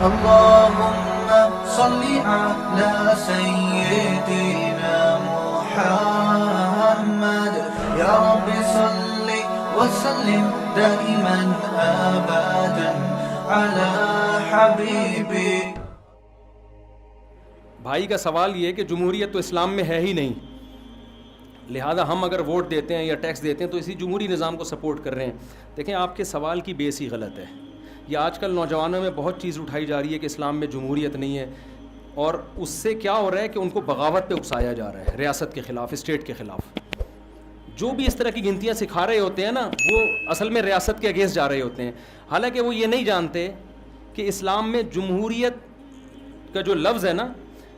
اللهم صل على سيدنا محمد يا رب صل وسلم دائما ابدا على حبيبك. بھائی کا سوال یہ ہے کہ جمہوریت تو اسلام میں ہے ہی نہیں، لہذا ہم اگر ووٹ دیتے ہیں یا ٹیکس دیتے ہیں تو اسی جمہوری نظام کو سپورٹ کر رہے ہیں. دیکھیں آپ کے سوال کی بیس ہی غلط ہے. یہ آج کل نوجوانوں میں بہت چیز اٹھائی جا رہی ہے کہ اسلام میں جمہوریت نہیں ہے، اور اس سے کیا ہو رہا ہے کہ ان کو بغاوت پہ اکسایا جا رہا ہے، ریاست کے خلاف، اسٹیٹ کے خلاف. جو بھی اس طرح کی گنتیاں سکھا رہے ہوتے ہیں نا، وہ اصل میں ریاست کے اگینسٹ جا رہے ہوتے ہیں، حالانکہ وہ یہ نہیں جانتے کہ اسلام میں جمہوریت کا جو لفظ ہے نا،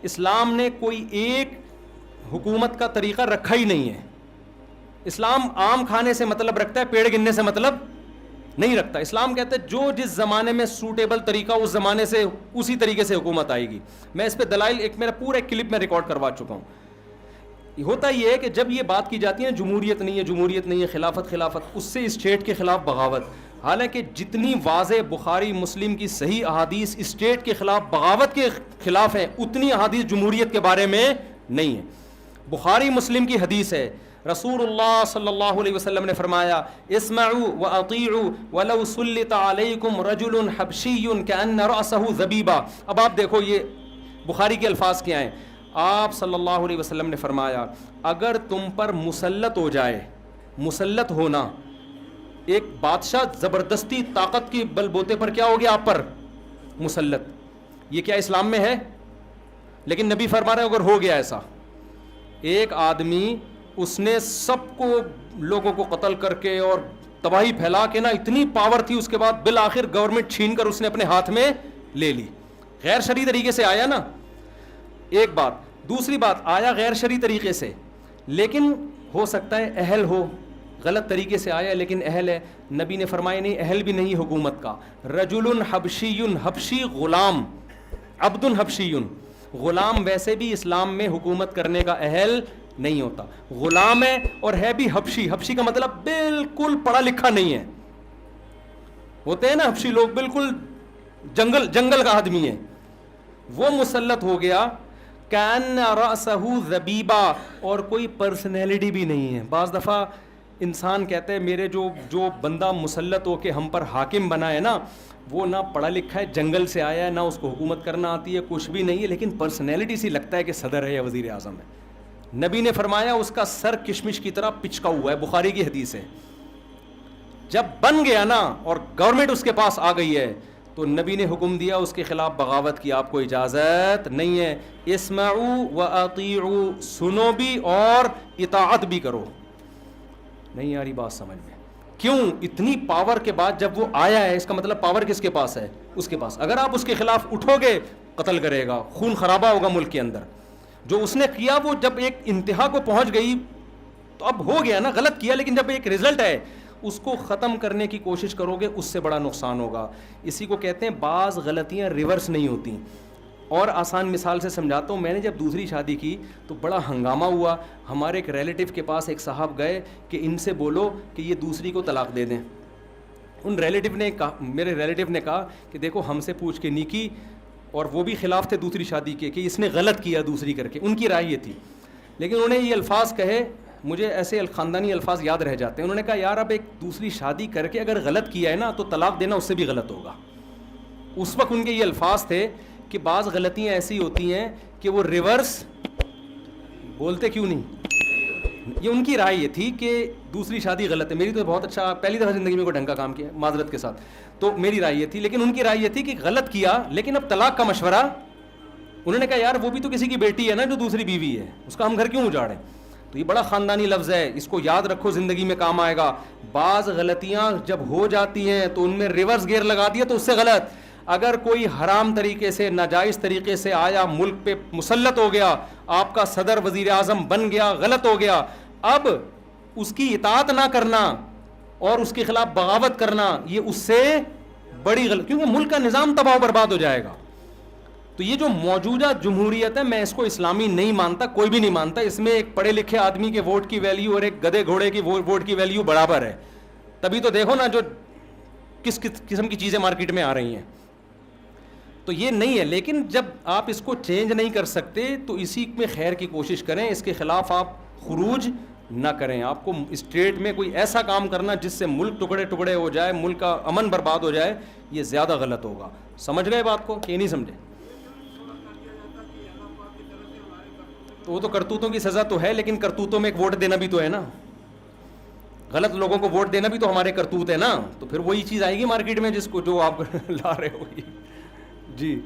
اسلام نے کوئی ایک حکومت کا طریقہ رکھا ہی نہیں ہے. اسلام آم کھانے سے مطلب رکھتا ہے، پیڑ گننے سے مطلب نہیں رکھتا. اسلام کہتا ہے جو جس زمانے میں سوٹیبل طریقہ اس زمانے سے اسی طریقے سے حکومت آئے گی. میں اس پہ دلائل میرا پورا ایک کلپ میں ریکارڈ کروا چکا ہوں. ہوتا یہ ہے کہ جب یہ بات کی جاتی ہے جمہوریت نہیں ہے، جمہوریت نہیں ہے، خلافت، اس سے اسٹیٹ کے خلاف بغاوت. حالانکہ جتنی واضح بخاری مسلم کی صحیح احادیث اسٹیٹ کے خلاف بغاوت کے خلاف ہیں، اتنی احادیث جمہوریت کے بارے میں نہیں ہے. بخاری مسلم کی حدیث ہے، رسول اللہ صلی اللہ علیہ وسلم نے فرمایا اسمعوا واطیعوا ولو سلط علیکم رجل حبشی کأن رأسہ ذبیبہ. اب آپ دیکھو یہ بخاری کے الفاظ کیا ہیں. آپ صلی اللہ علیہ وسلم نے فرمایا اگر تم پر مسلط ہو جائے، مسلط ہونا ایک بادشاہ زبردستی طاقت کی بل بوتے پر کیا ہو گیا آپ پر مسلط، یہ کیا اسلام میں ہے؟ لیکن نبی فرما رہے ہیں اگر ہو گیا ایسا، ایک آدمی اس نے سب کو لوگوں کو قتل کر کے اور تباہی پھیلا کے نا، اتنی پاور تھی، اس کے بعد بالآخر گورنمنٹ چھین کر اس نے اپنے ہاتھ میں لے لی. غیر شرعی طریقے سے آیا نا، ایک بات. دوسری بات، آیا غیر شرعی طریقے سے، لیکن ہو سکتا ہے اہل ہو، غلط طریقے سے آیا لیکن اہل ہے. نبی نے فرمایا نہیں، اہل بھی نہیں حکومت کا. رجل حبشی، حبشی غلام، عبد حبشی، غلام ویسے بھی اسلام میں حکومت کرنے کا اہل نہیں ہوتا. غلام ہے اور ہے بھی حبشی. حبشی کا مطلب بالکل پڑھا لکھا نہیں ہے. ہوتے ہیں نا حبشی لوگ بالکل جنگل کا آدمی ہے. وہ مسلط ہو گیا کأن رأسہ ذبیبہ، اور کوئی پرسنالٹی بھی نہیں ہے. بعض دفعہ انسان کہتے ہیں میرے جو بندہ مسلط ہو کے ہم پر حاکم بنا ہے نا، وہ نہ پڑھا لکھا ہے، جنگل سے آیا ہے، نہ اس کو حکومت کرنا آتی ہے، کچھ بھی نہیں ہے، لیکن پرسنالٹی سی لگتا ہے کہ صدر ہے یا وزیر اعظم ہے. نبی نے فرمایا اس کا سر کشمش کی طرح پچکا ہوا ہے. بخاری کی حدیث ہے. جب بن گیا نا اور گورنمنٹ اس کے پاس آ گئی ہے تو نبی نے حکم دیا اس کے خلاف بغاوت کی آپ کو اجازت نہیں ہے. اسمعوا واطیعوا، سنو بھی اور اطاعت بھی کرو. نہیں آ رہی بات سمجھ میں؟ کیوں؟ اتنی پاور کے بعد جب وہ آیا ہے، اس کا مطلب پاور کس کے پاس ہے؟ اس کے پاس. اگر آپ اس کے خلاف اٹھو گے قتل کرے گا، خون خرابہ ہوگا ملک کے اندر. جو اس نے کیا وہ جب ایک انتہا کو پہنچ گئی تو اب ہو گیا نا، غلط کیا، لیکن جب ایک رزلٹ ہے اس کو ختم کرنے کی کوشش کرو گے اس سے بڑا نقصان ہوگا. اسی کو کہتے ہیں بعض غلطیاں ریورس نہیں ہوتی. اور آسان مثال سے سمجھاتا ہوں. میں نے جب دوسری شادی کی تو بڑا ہنگامہ ہوا. ہمارے ایک ریلیٹیو کے پاس ایک صاحب گئے کہ ان سے بولو کہ یہ دوسری کو طلاق دے دیں. ان ریلیٹیو نے کہا، میرے ریلیٹیو نے کہا کہ دیکھو ہم سے پوچھ کے نہیں کی، اور وہ بھی خلاف تھے دوسری شادی کے کہ اس نے غلط کیا دوسری کر کے. ان کی رائے یہ تھی، لیکن انہوں نے یہ الفاظ کہے، مجھے ایسے خاندانی الفاظ یاد رہ جاتے ہیں. انہوں نے کہا یار اب ایک دوسری شادی کر کے اگر غلط کیا ہے نا تو طلاق دینا اس سے بھی غلط ہوگا. اس وقت ان کے یہ الفاظ تھے کہ بعض غلطیاں ایسی ہوتی ہیں کہ وہ ریورس بولتے کیوں نہیں. یہ ان کی رائے یہ تھی کہ دوسری شادی غلط ہے. میری تو بہت اچھا، پہلی دفعہ زندگی میں کوئی ڈھنگ کا کام کیا معذرت کے ساتھ، تو میری رائے یہ تھی. لیکن ان کی رائے یہ تھی کہ غلط کیا لیکن اب طلاق کا مشورہ. انہوں نے کہا یار وہ بھی تو کسی کی بیٹی ہے نا جو دوسری بیوی ہے، اس کا ہم گھر کیوں اجاڑیں. تو یہ بڑا خاندانی لفظ ہے، اس کو یاد رکھو، زندگی میں کام آئے گا. بعض غلطیاں جب ہو جاتی ہیں تو ان میں ریورس گیئر لگا دیا تو اس سے غلط. اگر کوئی حرام طریقے سے، ناجائز طریقے سے آیا، ملک پہ مسلط ہو گیا، آپ کا صدر وزیر اعظم بن گیا، غلط ہو گیا، اب اس کی اطاعت نہ کرنا اور اس کے خلاف بغاوت کرنا یہ اس سے بڑی غلط، کیونکہ ملک کا نظام تباہ و برباد ہو جائے گا. تو یہ جو موجودہ جمہوریت ہے میں اس کو اسلامی نہیں مانتا، کوئی بھی نہیں مانتا. اس میں ایک پڑھے لکھے آدمی کے ووٹ کی ویلیو اور ایک گدھے گھوڑے کی ووٹ کی ویلیو برابر ہے. تبھی تو دیکھو نا جو کس قسم کی چیزیں مارکیٹ میں آ رہی ہیں. تو یہ نہیں ہے. لیکن جب آپ اس کو چینج نہیں کر سکتے تو اسی میں خیر کی کوشش کریں, اس کے خلاف آپ خروج نہ کریں. آپ کو اسٹیٹ میں کوئی ایسا کام کرنا جس سے ملک ٹکڑے ٹکڑے ہو جائے, ملک کا امن برباد ہو جائے, یہ زیادہ غلط ہوگا. سمجھ گئے بات کو کہ نہیں سمجھے؟ تو وہ تو کرتوتوں کی سزا تو ہے, لیکن کرتوتوں میں ایک ووٹ دینا بھی تو ہے نا. غلط لوگوں کو ووٹ دینا بھی تو ہمارے کرتوت ہے نا. تو پھر وہی چیز آئے گی مارکیٹ میں جس کو جو آپ لا رہے ہو. جی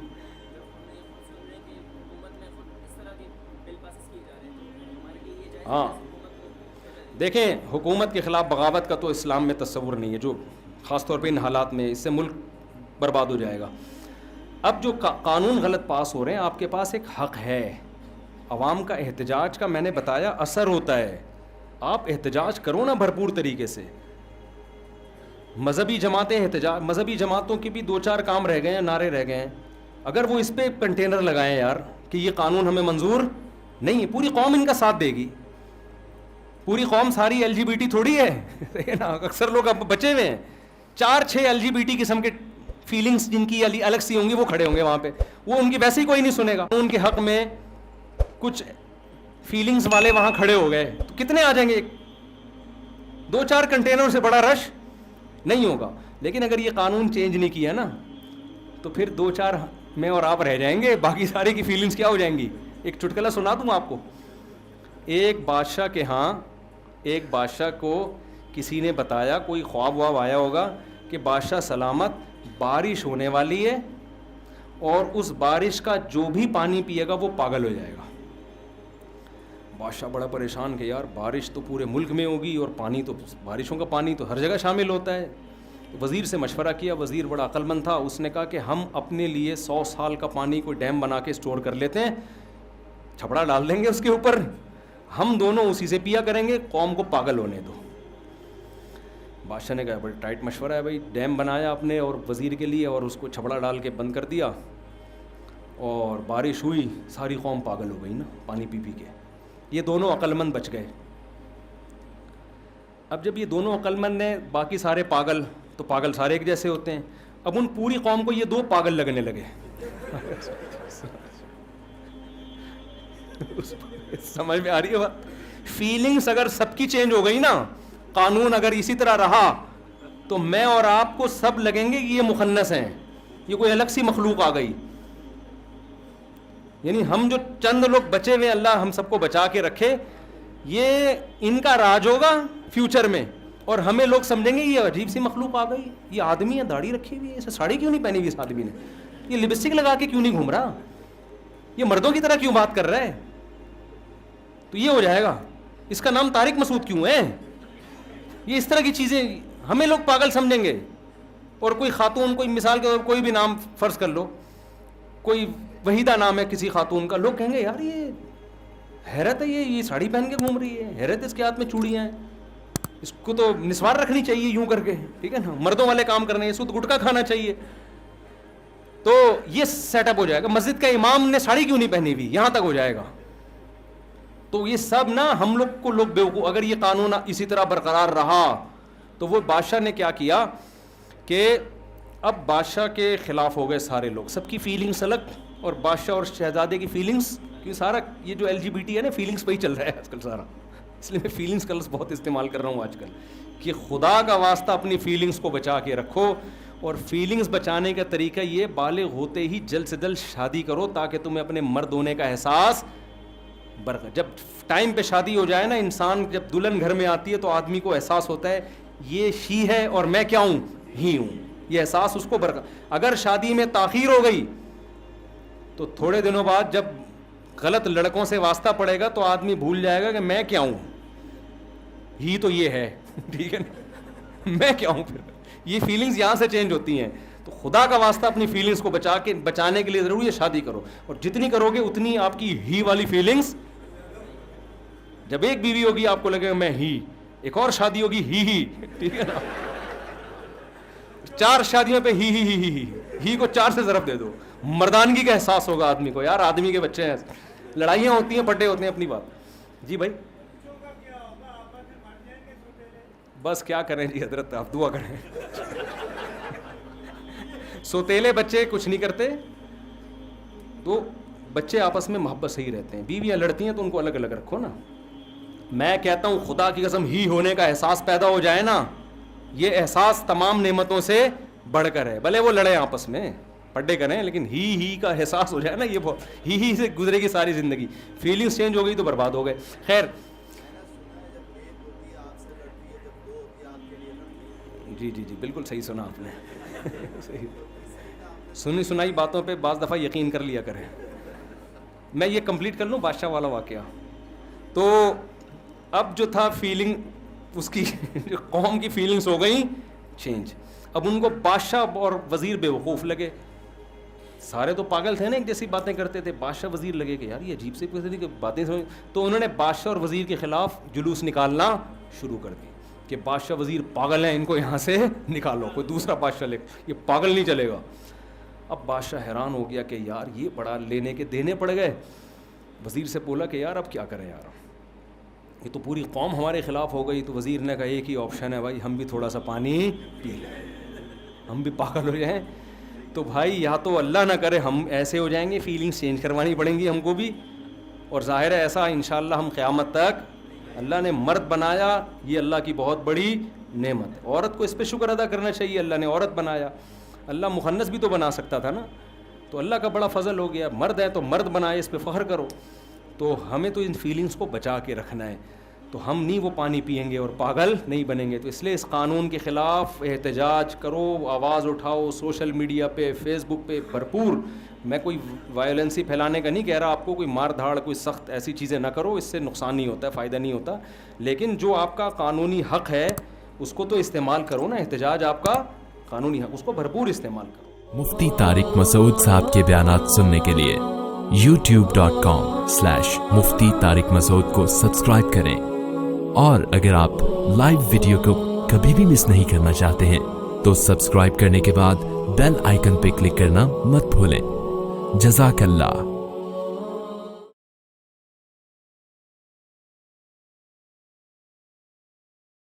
ہاں دیکھیں, حکومت کے خلاف بغاوت کا تو اسلام میں تصور نہیں ہے, جو خاص طور پہ ان حالات میں, اس سے ملک برباد ہو جائے گا. اب جو قانون غلط پاس ہو رہے ہیں, آپ کے پاس ایک حق ہے. عوام کا احتجاج کا میں نے بتایا اثر ہوتا ہے. آپ احتجاج کرو نا بھرپور طریقے سے. مذہبی جماعتیں احتجاج, مذہبی جماعتوں کے بھی 2-4 کام رہ گئے ہیں, نعرے رہ گئے ہیں. اگر وہ اس پہ کنٹینر لگائیں یار کہ یہ قانون ہمیں منظور نہیں ہے, پوری قوم ان کا ساتھ دے گی. پوری قوم ساری LGBT تھوڑی ہے نا, اکثر لوگ اب بچے ہوئے ہیں. 4-6 LGBT قسم کے فیلنگس جن کی الگ سی ہوں گی وہ کھڑے ہوں گے وہاں پہ, وہ ان کی ویسے ہی کوئی نہیں سنے گا. ان کے حق میں کچھ فیلنگس والے وہاں کھڑے ہو گئے تو کتنے آ جائیں گے؟ 2-4 کنٹینر سے بڑا رش نہیں ہوگا. لیکن اگر یہ قانون چینج نہیں کیا نا تو پھر 2-4 میں اور آپ رہ جائیں گے, باقی سارے کی فیلنگس کیا ہو جائیں گی. ایک چٹکلا سنا دوں آپ کو. ایک بادشاہ کے ہاں, ایک بادشاہ کو کسی نے بتایا, کوئی خواب واب آیا ہوگا کہ بادشاہ سلامت, بارش ہونے والی ہے اور اس بارش کا جو بھی پانی پیے گا وہ پاگل ہو جائے گا. بادشاہ بڑا پریشان کہ یار بارش تو پورے ملک میں ہوگی اور پانی تو, بارشوں کا پانی تو ہر جگہ شامل ہوتا ہے. وزیر سے مشورہ کیا, وزیر بڑا عقل مند تھا, اس نے کہا کہ ہم اپنے لیے 100 سال کا پانی کوئی ڈیم بنا کے اسٹور کر لیتے ہیں, چھپڑا ڈال دیں گے اس کے اوپر, ہم دونوں اسی سے پیا کریں گے, قوم کو پاگل ہونے دو. بادشاہ نے کہا بڑا ٹائٹ مشورہ ہے بھائی. ڈیم بنایا اپنے اور وزیر کے لیے اور اس کو چھپڑا ڈال کے بند کر دیا, اور بارش ہوئی, ساری قوم پاگل ہو گئی نا پانی پی پی کے. یہ دونوں عقل مند بچ گئے. اب جب یہ دونوں عقل مند ہیں, باقی سارے پاگل, تو پاگل سارے ایک جیسے ہوتے ہیں. اب ان پوری قوم کو یہ 2 پاگل لگنے لگے. سمجھ میں آ رہی ہے بات؟ فیلنگس اگر سب کی چینج ہو گئی نا, قانون اگر اسی طرح رہا تو میں اور آپ کو سب لگیں گے کہ یہ مخنث ہیں, یہ کوئی الگ سی مخلوق آ گئی. یعنی ہم جو چند لوگ بچے ہوئے, اللہ ہم سب کو بچا کے رکھے, یہ ان کا راج ہوگا فیوچر میں, اور ہمیں لوگ سمجھیں گے یہ عجیب سی مخلوق آ گئی, یہ آدمی ہے داڑھی رکھی ہوئی ہے, اسے ساڑی کیوں نہیں پہنی ہوئی اس آدمی نے, یہ لپسٹک لگا کے کیوں نہیں گھوم رہا, یہ مردوں کی طرح کیوں بات کر رہا ہے. تو یہ ہو جائے گا, اس کا نام طارق مسعود کیوں ہے. یہ اس طرح کی چیزیں ہمیں لوگ پاگل سمجھیں گے. اور کوئی خاتون, کوئی مثال کے طور پر کوئی بھی نام فرض کر لو, کوئی وحیدہ نام ہے کسی خاتون کا, لوگ کہیں گے یار یہ حیرت ہے, یہ ساڑی پہن کے گھوم رہی ہے, حیرت, اس کے ہاتھ میں چوڑیاں ہیں, اس کو تو نسوار رکھنی چاہیے یوں کر کے, ٹھیک ہے نا, مردوں والے کام کرنے, اس کو تو گٹکا کھانا چاہیے. تو یہ سیٹ اپ ہو جائے گا. مسجد کا امام نے ساڑی کیوں نہیں پہنی ہوئی, یہاں تک ہو جائے گا. تو یہ سب نا ہم لوگ کو لوگ بیوقوف. اگر یہ قانون اسی طرح برقرار رہا تو وہ بادشاہ نے کیا کیا کہ اب بادشاہ کے خلاف ہو گئے سارے لوگ, سب کی فیلنگس الگ, اور بادشاہ اور شہزادے کی فیلنگس, کیونکہ سارا یہ جو LGBT ہے نا فیلنگس پہ ہی چل رہا ہے آج کل سارا, اس لیے میں فیلنگس کا لفظ بہت استعمال کر رہا ہوں آج کل, کہ خدا کا واسطہ اپنی فیلنگس کو بچا کے رکھو. اور فیلنگس بچانے کا طریقہ یہ, بالغ ہوتے ہی جلد سے جلد شادی کرو تاکہ تمہیں اپنے مرد ہونے کا احساس جب ٹائم پہ شادی ہو جائے نا, انسان جب دلہن گھر میں آتی ہے تو آدمی کو احساس ہوتا ہے یہ شی ہے اور میں کیا ہوں, ہی ہوں, یہ احساس اس کو اگر شادی میں تاخیر ہو گئی تو تھوڑے دنوں بعد جب غلط لڑکوں سے واسطہ پڑے گا تو آدمی بھول جائے گا کہ میں کیا ہوں, ہی تو یہ ہے, ٹھیک ہے نا, میں کیا ہوں. پھر یہ فیلنگز یہاں سے چینج ہوتی ہیں. تو خدا کا واسطہ اپنی فیلنگز کو بچانے کے لیے ضروری ہے شادی کرو, اور جتنی کرو گے اتنی آپ کی ہی والی فیلنگز, جب ایک بیوی ہوگی آپ کو لگے گا میں ہی, ایک اور شادی ہوگی ہی, ٹھیک ہے نا, 4 شادیوں پہ ہی کو 4 سے ضرب دے دو, مردانگی کا احساس ہوگا آدمی کو, یار آدمی کے بچے ہیں, لڑائیاں ہوتی ہیں, پٹے ہوتے ہیں, اپنی بات. جی بھائی بس کیا کریں جی حضرت, آپ دعا کریں. سوتیلے بچے کچھ نہیں کرتے, تو بچے آپس میں محبت سے ہی رہتے ہیں. بیویاں لڑتی ہیں تو ان کو الگ الگ رکھو نا. میں کہتا ہوں خدا کی قسم ہی ہونے کا احساس پیدا ہو جائے نا, یہ احساس تمام نعمتوں سے بڑھ کر ہے. بھلے وہ لڑیں آپس میں, پڈے کریں, لیکن ہی کا احساس ہو جائے نا, یہ بہت ہی سے گزرے گی ساری زندگی. فیلنگس چینج ہو گئی تو برباد ہو گئے. خیر جی بالکل صحیح سنا آپ نے. سنی سنائی باتوں پہ بعض دفعہ یقین کر لیا کریں. میں یہ کمپلیٹ کر لوں بادشاہ والا واقعہ. تو اب جو تھا فیلنگ اس کی جو قوم کی فیلنگس ہو گئیں چینج. اب ان کو بادشاہ اور وزیر بے وقوف لگے. سارے تو پاگل تھے نا, ایک جیسی باتیں کرتے تھے. بادشاہ وزیر لگے کہ یار یہ عجیب سی باتیں سمجھ. تو انہوں نے بادشاہ اور وزیر کے خلاف جلوس نکالنا شروع کر دی کہ بادشاہ وزیر پاگل ہیں, ان کو یہاں سے نکالو, کوئی دوسرا بادشاہ لے, یہ پاگل نہیں چلے گا. اب بادشاہ حیران ہو گیا کہ یار یہ بڑا لینے کے دینے پڑ گئے. وزیر سے بولا کہ یار اب کیا کریں یار, یہ تو پوری قوم ہمارے خلاف ہو گئی. تو وزیر نے کہا ایک ہی آپشن ہے بھائی, ہم بھی تھوڑا سا پانی پی لیں, ہم بھی پاگل ہو جائیں. تو بھائی یا تو اللہ نہ کرے ہم ایسے ہو جائیں گے, فیلنگس چینج کروانی پڑیں گی ہم کو بھی. اور ظاہر ہے ایسا انشاءاللہ ہم قیامت تک, اللہ نے مرد بنایا, یہ اللہ کی بہت بڑی نعمت ہے. عورت کو اس پہ شکر ادا کرنا چاہیے, اللہ نے عورت بنایا. اللہ مخنث بھی تو بنا سکتا تھا نا, تو اللہ کا بڑا فضل ہو گیا. مرد ہے تو مرد بنائے, اس پہ فخر کرو. تو ہمیں تو ان فیلنگس کو بچا کے رکھنا ہے. تو ہم نہیں وہ پانی پئیں گے اور پاگل نہیں بنیں گے. تو اس لیے اس قانون کے خلاف احتجاج کرو, آواز اٹھاؤ, سوشل میڈیا پہ, فیس بک پہ بھرپور. میں کوئی وائلنسی پھیلانے کا نہیں کہہ رہا آپ کو, کوئی مار دھاڑ, کوئی سخت ایسی چیزیں نہ کرو, اس سے نقصان نہیں ہوتا ہے, فائدہ نہیں ہوتا. لیکن جو آپ کا قانونی حق ہے اس کو تو استعمال کرو نا. احتجاج آپ کا قانونی حق, اس کو بھرپور استعمال کرو. مفتی طارق مسعود صاحب کے بیانات سننے کے لیے youtube.com/مفتی طارق مسعود کو سبسکرائب کریں. اور اگر آپ لائیو ویڈیو کو کبھی بھی مس نہیں کرنا چاہتے ہیں تو سبسکرائب کرنے کے بعد بیل آئیکن پہ کلک کرنا مت بھولیں. جزاک اللہ.